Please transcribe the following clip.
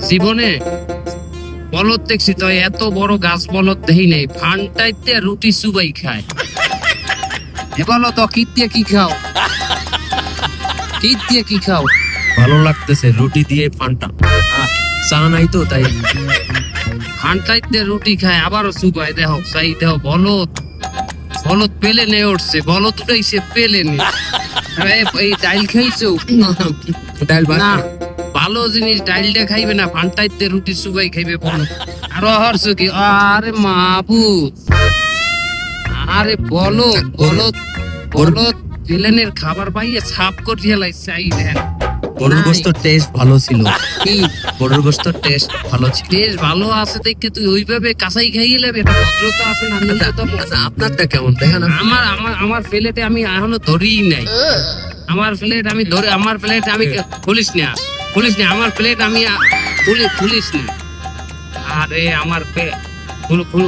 জীবনে বলদ দেখছি তো, এত বড় গাছ বলদ দেখি নেই। ফান্টাইতে রুটি চুবাই খায়। এ বলো তো কি দিয়ে কি খাও? কি দিয়ে কি খাও? ভালো লাগতেছে রুটি দিয়ে ফান্টা। চা নাই তো তাই। ফান্টাইতে রুটি খায় আবারও চুবাই। দেখো সাই দেখো, বলদ বলদ পেলে নে উঠছে, বলদ উঠাইছে পেলে নে। এই ডাইল খাইছো? ডাল না, ভালো জিনিস ডাইলটা খাইবে না, ফান্টাইতে রুটি চুবাই খাইবে বলদ। আরো হরছো কি? আরে মাবুদ, আরে বলদ বলদ বলদ ভিলেনের খাবার পাইয়ে ছাপ করিয়া লাইছে। আই দেন গরুর গোশত টেস্ট ভালো ছিল। কি গরুর গোশত টেস্ট ভালো ছিল। টেস্ট ভালো আছে দেখে তুই ওইভাবে কাঁচাই খাইয়ে নেবে? এটা ভদ্রতা আছে না? আচ্ছা আপনারটা কেমন দেখেন? আমার প্লেটে আমি এখনো ধরিই নাই। আমার প্লেট আমি ধরে, আমার প্লেট আমি খুলিস না আমার প্লেট আমি খুলিস না। আরে আমার খুল